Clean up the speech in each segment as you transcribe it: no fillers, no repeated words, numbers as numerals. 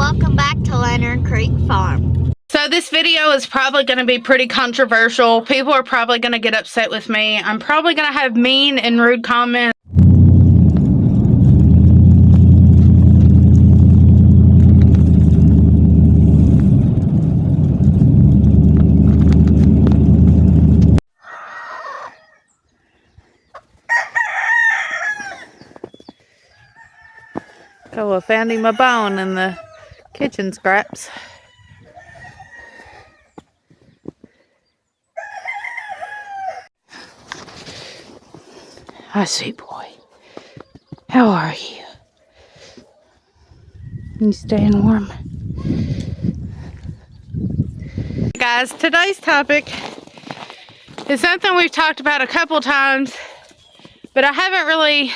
welcome back to Lantern Creek Farm. So this video is probably going to be pretty controversial. People are probably going to get upset with me. I'm probably going to have mean and rude comments. Oh, I found him a bone in the kitchen scraps. Hi, sweet boy. How are you? You staying warm? Guys, today's topic is something we've talked about a couple times, but I haven't really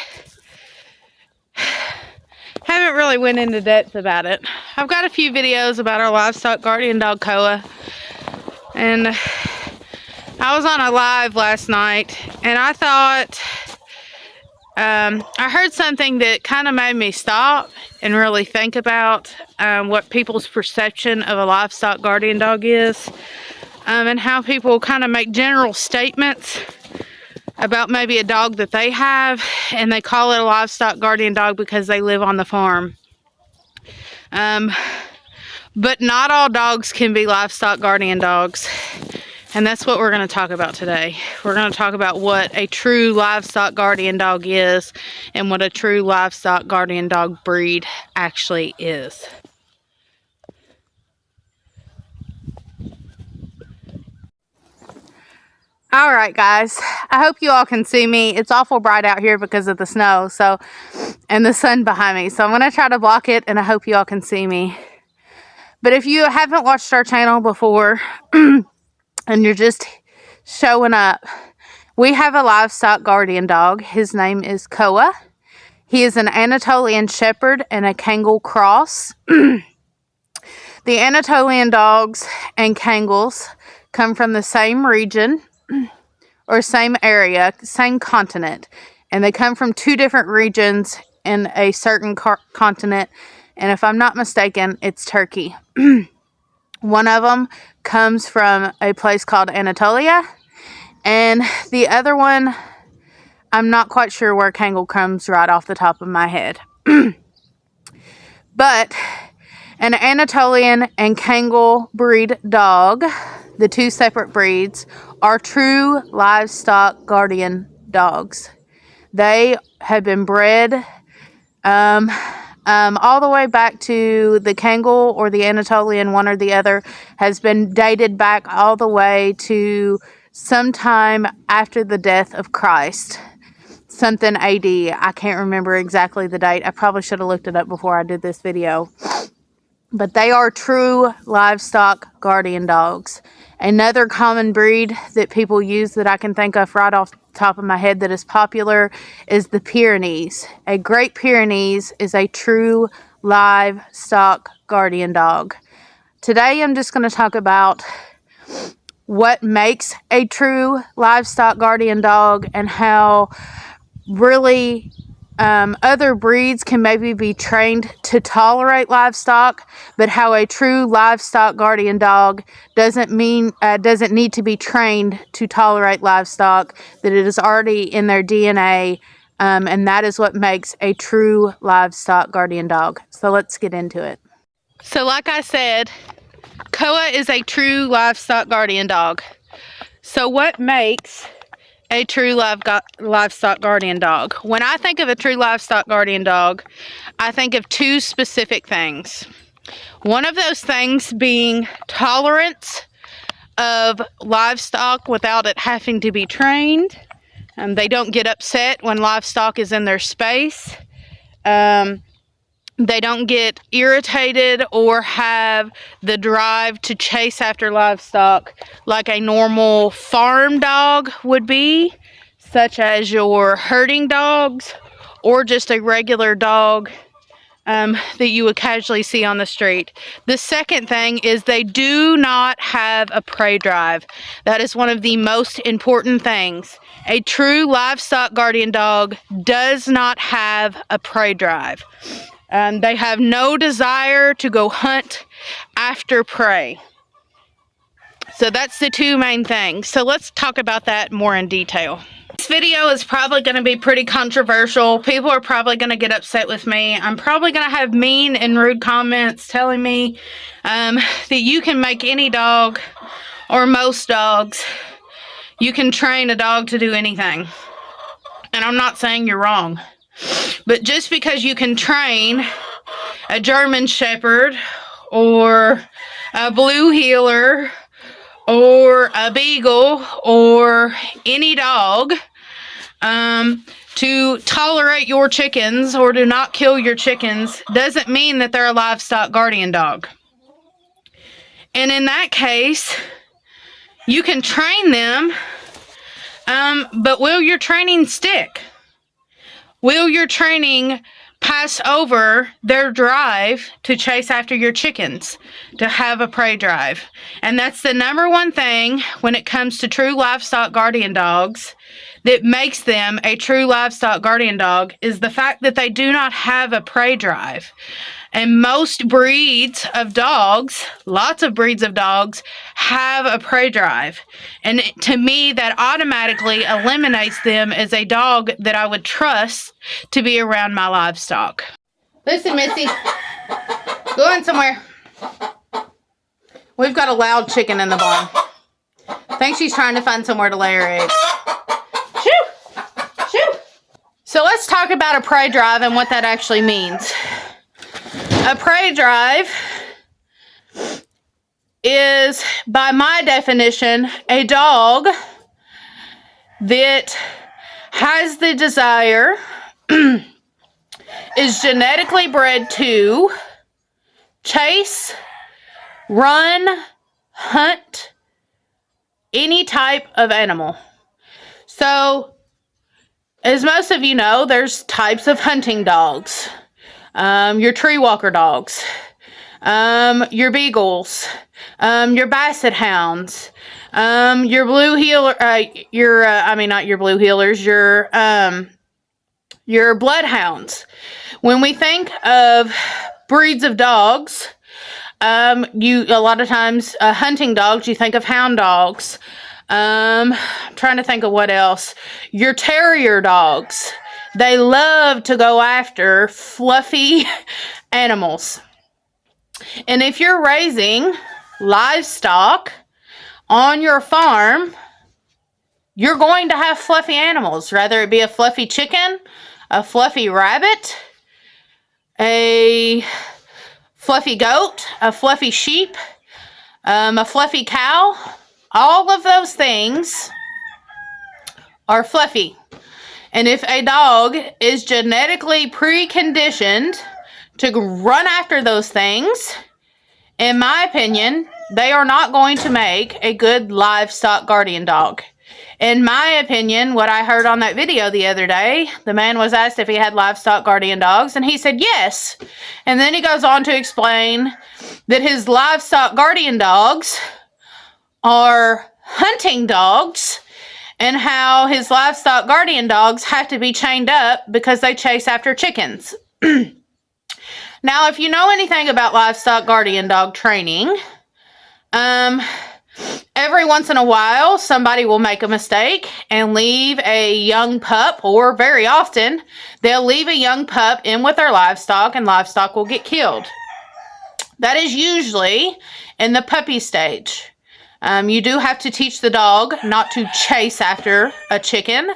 went into depth about it. I've got a few videos about our livestock guardian dog Koa, and I was on a live last night, and I thought I heard something that kind of made me stop and really think about what people's perception of a livestock guardian dog is, and how people kind of make general statements about maybe a dog that they have, and they call it a livestock guardian dog because they live on the farm. But not all dogs can be livestock guardian dogs, and that's what we're going to talk about today. We're going to talk about what a true livestock guardian dog is and what a true livestock guardian dog breed actually is. Alright guys, I hope you all can see me. It's awful bright out here because of the snow and the sun behind me. So I'm going to try to block it, and I hope you all can see me. But if you haven't watched our channel before and you're just showing up, we have a livestock guardian dog. His name is Koa. He is an Anatolian Shepherd and a Kangal cross. The Anatolian dogs and Kangals come from the same region or same area, same continent, and they come from two different regions in a certain continent, and if I'm not mistaken, it's Turkey. One of them comes from a place called Anatolia, and the other one, I'm not quite sure where Kangal comes right off the top of my head. But an Anatolian and Kangal breed dog, the two separate breeds, are true livestock guardian dogs. They have been bred all the way back to the Kangal or the Anatolian, one or the other, has been dated back all the way to sometime after the death of Christ. Something AD. I can't remember exactly the date. I probably should have looked it up before I did this video. But they are true livestock guardian dogs. Another common breed that people use that I can think of right off the top of my head that is popular is the Pyrenees. A Great Pyrenees is a true livestock guardian dog. Today I'm just going to talk about what makes a true livestock guardian dog and how really other breeds can maybe be trained to tolerate livestock, but how a true livestock guardian dog doesn't need to be trained to tolerate livestock, that it is already in their DNA, and that is what makes a true livestock guardian dog. So let's get into it. So like I said, Koa is a true livestock guardian dog. So what makes a true livestock guardian dog? When I think of a true livestock guardian dog, I think of two specific things. One of those things being tolerance of livestock without it having to be trained. They don't get upset when livestock is in their space. They don't get irritated or have the drive to chase after livestock like a normal farm dog would be, such as your herding dogs or just a regular dog that you would casually see on the street. The second thing is they do not have a prey drive. That is one of the most important things. A true livestock guardian dog does not have a prey drive. They have no desire to go hunt after prey. So that's the two main things. So let's talk about that more in detail. This video is probably going to be pretty controversial. People are probably going to get upset with me. I'm probably going to have mean and rude comments telling me that you can make any dog, or most dogs, you can train a dog to do anything. And I'm not saying you're wrong. But just because you can train a German Shepherd or a Blue Heeler or a Beagle or any dog to tolerate your chickens or to not kill your chickens doesn't mean that they're a livestock guardian dog. And in that case, you can train them, but will your training stick? Will your training pass over their drive to chase after your chickens, to have a prey drive? And that's the number one thing when it comes to true livestock guardian dogs that makes them a true livestock guardian dog, is the fact that they do not have a prey drive. And most breeds of dogs, lots of breeds of dogs, have a prey drive. And to me, that automatically eliminates them as a dog that I would trust to be around my livestock. Listen, Missy. Go in somewhere. We've got a loud chicken in the barn. I think she's trying to find somewhere to lay her eggs. Shoo! Shoo! So let's talk about a prey drive and what that actually means. A prey drive is, by my definition, a dog that has the desire, is genetically bred to chase, run, hunt any type of animal. So, as most of you know, there's types of hunting dogs. Your tree walker dogs, your beagles, your basset hounds, your blue heeler, not your blue heelers, your bloodhounds. When we think of breeds of dogs, a lot of times hunting dogs, you think of hound dogs. I'm trying to think of what else. Your terrier dogs. They love to go after fluffy animals. And if you're raising livestock on your farm, you're going to have fluffy animals, whether it be a fluffy chicken, a fluffy rabbit, a fluffy goat, a fluffy sheep, a fluffy cow. All of those things are fluffy. And if a dog is genetically preconditioned to run after those things, in my opinion, they are not going to make a good livestock guardian dog. In my opinion, what I heard on that video the other day, the man was asked if he had livestock guardian dogs, and he said yes. And then he goes on to explain that his livestock guardian dogs are hunting dogs, and how his livestock guardian dogs have to be chained up because they chase after chickens. Now, if you know anything about livestock guardian dog training, every once in a while, somebody will make a mistake and leave a young pup, or very often, they'll leave a young pup in with their livestock, and livestock will get killed. That is usually in the puppy stage. You do have to teach the dog not to chase after a chicken.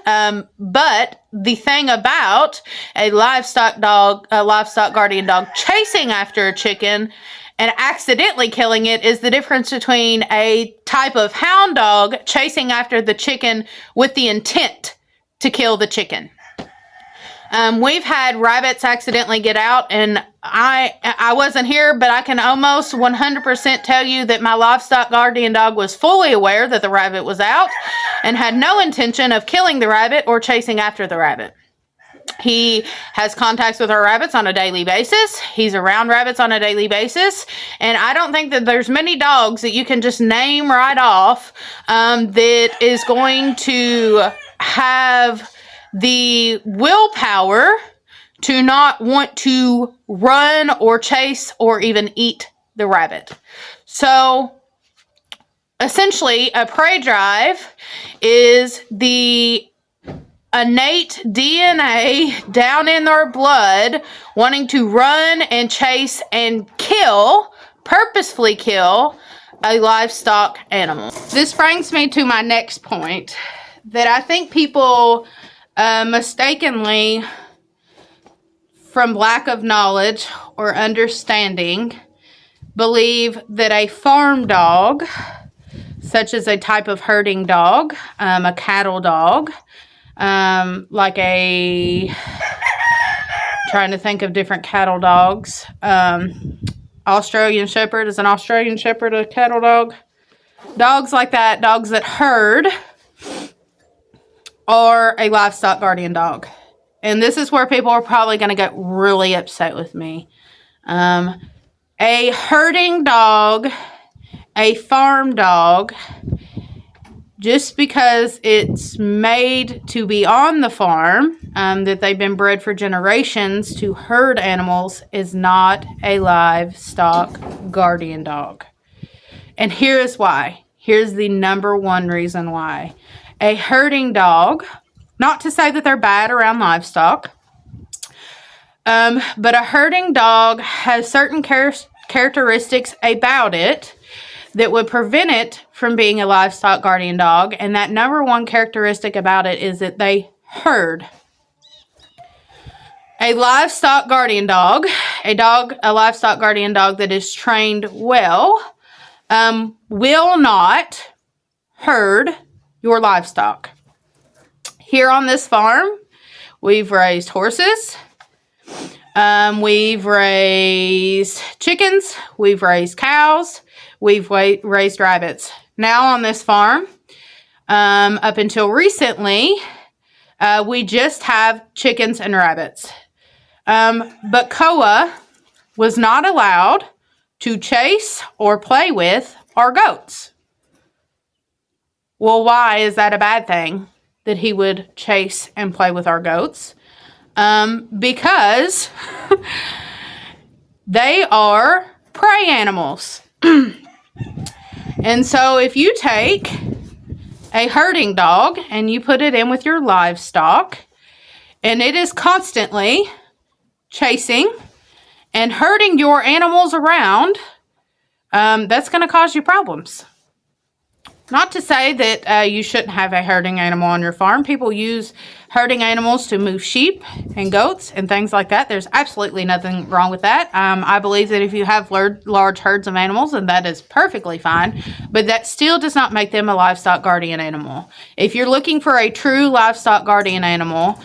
But the thing about a livestock guardian dog chasing after a chicken and accidentally killing it is the difference between a type of hound dog chasing after the chicken with the intent to kill the chicken. We've had rabbits accidentally get out, and I wasn't here, but I can almost 100% tell you that my livestock guardian dog was fully aware that the rabbit was out and had no intention of killing the rabbit or chasing after the rabbit. He has contacts with our rabbits on a daily basis. He's around rabbits on a daily basis. And I don't think that there's many dogs that you can just name right off that is going to have the willpower to not want to run or chase or even eat the rabbit. So essentially, a prey drive is the innate DNA down in their blood wanting to run and chase and kill, purposefully kill, a livestock animal. This brings me to my next point, that I think people mistakenly, from lack of knowledge or understanding, believe that a farm dog, such as a type of herding dog, a cattle dog, like trying to think of different cattle dogs. Australian Shepherd, is an Australian Shepherd a cattle dog? Dogs like that, dogs that herd, are a livestock guardian dog. And this is where people are probably going to get really upset with me. A herding dog, a farm dog, just because it's made to be on the farm, that they've been bred for generations to herd animals, is not a livestock guardian dog. And here is why. Here's the number one reason why. A herding dog, not to say that they're bad around livestock, but a herding dog has certain characteristics about it that would prevent it from being a livestock guardian dog. And that number one characteristic about it is that they herd. A livestock guardian dog, a livestock guardian dog that is trained well, will not herd your livestock. Here on this farm, we've raised horses, we've raised chickens, we've raised cows, we've raised rabbits. Now on this farm, up until recently, we just have chickens and rabbits. But Koa was not allowed to chase or play with our goats. Well, why is that a bad thing, that he would chase and play with our goats? Because they are prey animals. And so if you take a herding dog and you put it in with your livestock, and it is constantly chasing and herding your animals around, that's going to cause you problems. Not to say that you shouldn't have a herding animal on your farm. People use herding animals to move sheep and goats and things like that. There's absolutely nothing wrong with that. I believe that if you have large herds of animals, then that is perfectly fine. But that still does not make them a livestock guardian animal. If you're looking for a true livestock guardian animal,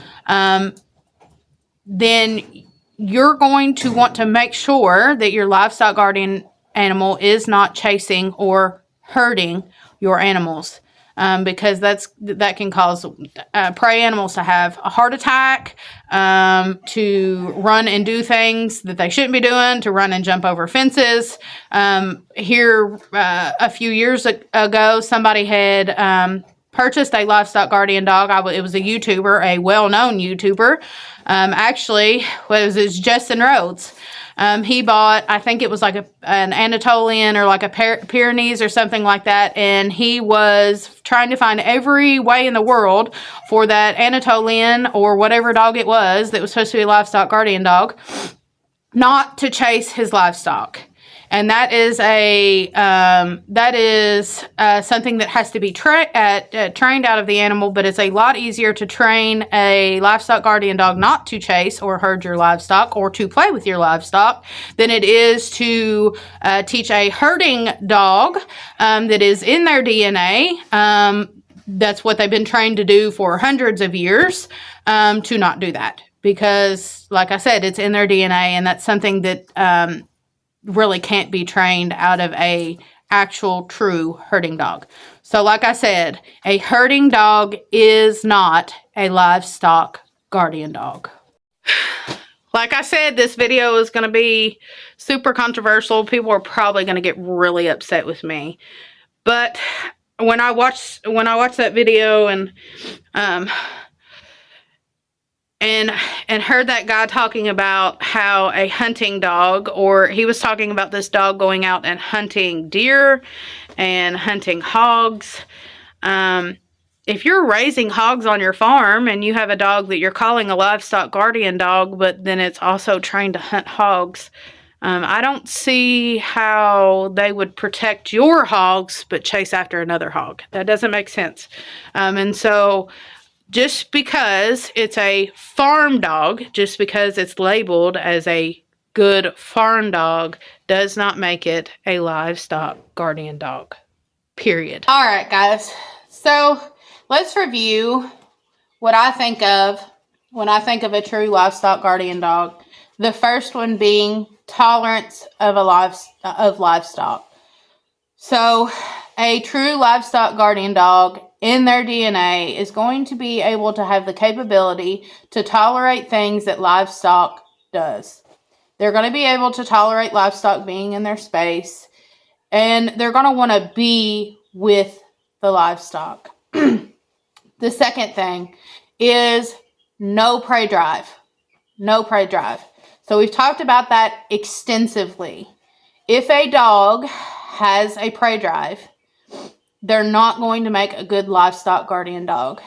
then you're going to want to make sure that your livestock guardian animal is not chasing or herding your animals, because that can cause prey animals to have a heart attack, to run and do things that they shouldn't be doing, to run and jump over fences. Here, a few years ago, somebody had purchased a livestock guardian dog. It was a YouTuber, a well-known YouTuber. Actually, it's Justin Rhodes. He bought, I think it was like an Anatolian or like a Pyrenees or something like that. And he was trying to find every way in the world for that Anatolian or whatever dog it was that was supposed to be a livestock guardian dog, not to chase his livestock. And that is something that has to be trained out of the animal, but it's a lot easier to train a livestock guardian dog not to chase or herd your livestock or to play with your livestock than it is to teach a herding dog that is in their DNA. That's what they've been trained to do for hundreds of years, to not do that. Because, like I said, it's in their DNA, and that's something that really can't be trained out of a actual true herding dog. So like I said, a herding dog is not a livestock guardian dog. Like I said, this video is going to be super controversial. People are probably going to get really upset with me. But when I watched that video and and heard that guy talking about how a hunting dog, or he was talking about this dog going out and hunting deer and hunting hogs. If you're raising hogs on your farm and you have a dog that you're calling a livestock guardian dog, but then it's also trained to hunt hogs, I don't see how they would protect your hogs but chase after another hog. That doesn't make sense. And so just because it's a farm dog, just because it's labeled as a good farm dog, does not make it a livestock guardian dog. Period. All right, guys. So let's review what I think of when I think of a true livestock guardian dog. The first one being tolerance of livestock. So a true livestock guardian dog in their DNA is going to be able to have the capability to tolerate things that livestock does. They're going to be able to tolerate livestock being in their space, and they're going to want to be with the livestock. The second thing is no prey drive. No prey drive. So we've talked about that extensively. If a dog has a prey drive, they're not going to make a good livestock guardian dog.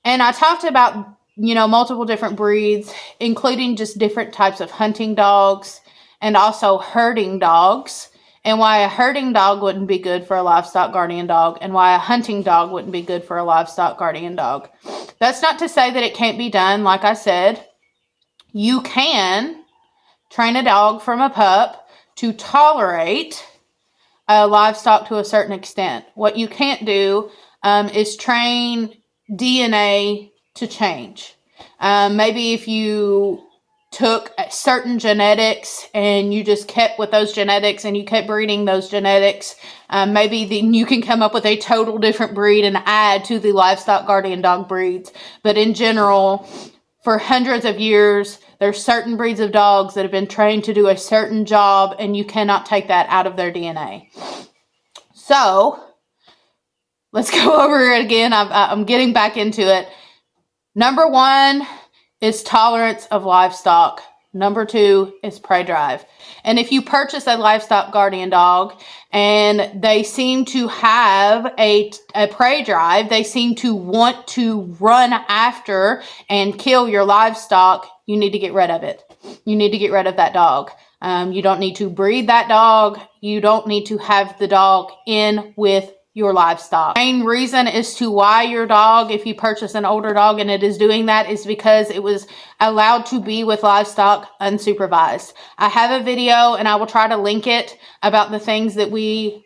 And I talked about, multiple different breeds, including just different types of hunting dogs and also herding dogs, and why a herding dog wouldn't be good for a livestock guardian dog, and why a hunting dog wouldn't be good for a livestock guardian dog. That's not to say that it can't be done. Like I said, you can train a dog from a pup to tolerate livestock to a certain extent. What you can't do is train DNA to change. Maybe if you took certain genetics and you just kept with those genetics and you kept breeding those genetics, maybe then you can come up with a total different breed and add to the livestock guardian dog breeds. But in general, for hundreds of years, there's certain breeds of dogs that have been trained to do a certain job, and you cannot take that out of their DNA. So let's go over it again. I'm getting back into it. Number one is tolerance of livestock. Number two is prey drive. And if you purchase a livestock guardian dog and they seem to have a prey drive, they seem to want to run after and kill your livestock, you need to get rid of it. You need to get rid of that dog. You don't need to breed that dog. You don't need to have the dog in with your livestock. The main reason as to why your dog, if you purchase an older dog and it is doing that, is because it was allowed to be with livestock unsupervised. I have a video, and I will try to link it, about the things that we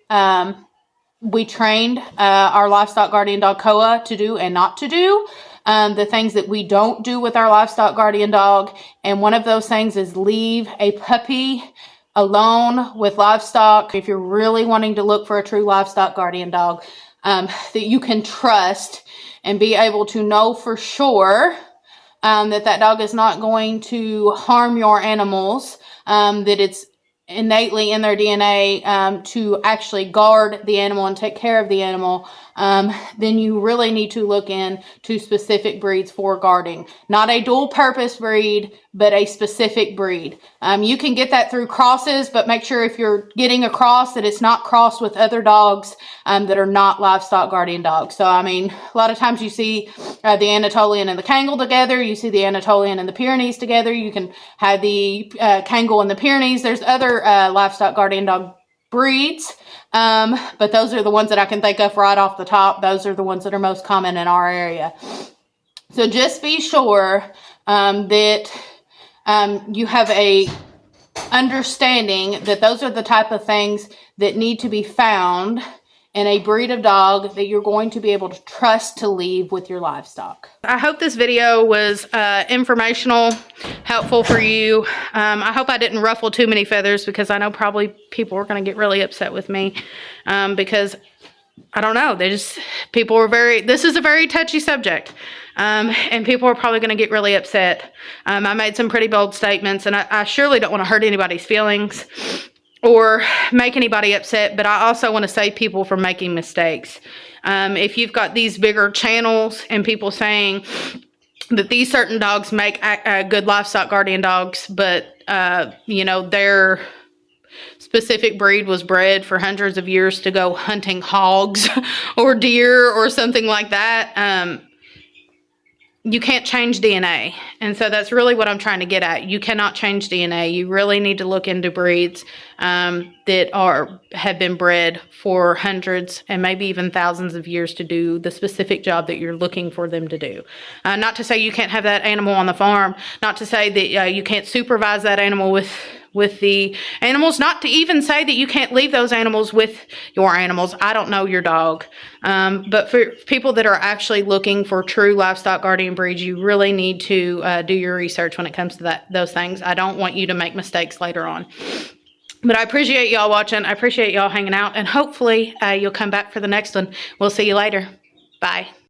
trained our livestock guardian dog Koa to do and not to do. The things that we don't do with our livestock guardian dog. And one of those things is leave a puppy alone with livestock. If you're really wanting to look for a true livestock guardian dog that you can trust and be able to know for sure that dog is not going to harm your animals, that it's innately in their DNA to actually guard the animal and take care of the animal, then you really need to look into specific breeds for guarding. Not a dual purpose breed, but a specific breed. You can get that through crosses, but make sure if you're getting a cross that it's not crossed with other dogs that are not livestock guardian dogs. So, a lot of times you see the Anatolian and the Kangal together. You see the Anatolian and the Pyrenees together. You can have the Kangal and the Pyrenees. There's other livestock guardian dog breeds, but those are the ones that I can think of right off the top. Those are the ones that are most common in our area. So just be sure that you have a understanding that those are the type of things that need to be found in a breed of dog that you're going to be able to trust to leave with your livestock. I hope this video was informational, helpful for you. I hope I didn't ruffle too many feathers, because I know probably people are going to get really upset with me because I don't know. People were this is a very touchy subject. And people are probably going to get really upset. I made some pretty bold statements, and I surely don't want to hurt anybody's feelings or make anybody upset, but I also want to save people from making mistakes. If you've got these bigger channels and people saying, that these certain dogs make good livestock guardian dogs, but their specific breed was bred for hundreds of years to go hunting hogs or deer or something like that. You can't change DNA. And so that's really what I'm trying to get at. You cannot change DNA. You really need to look into breeds that have been bred for hundreds and maybe even thousands of years to do the specific job that you're looking for them to do. Not to say you can't have that animal on the farm, not to say that you can't supervise that animal with the animals, not to even say that you can't leave those animals with your animals. I don't know your dog. But for people that are actually looking for true livestock guardian breeds, you really need to do your research when it comes to those things. I don't want you to make mistakes later on. But I appreciate y'all watching. I appreciate y'all hanging out. And hopefully you'll come back for the next one. We'll see you later. Bye.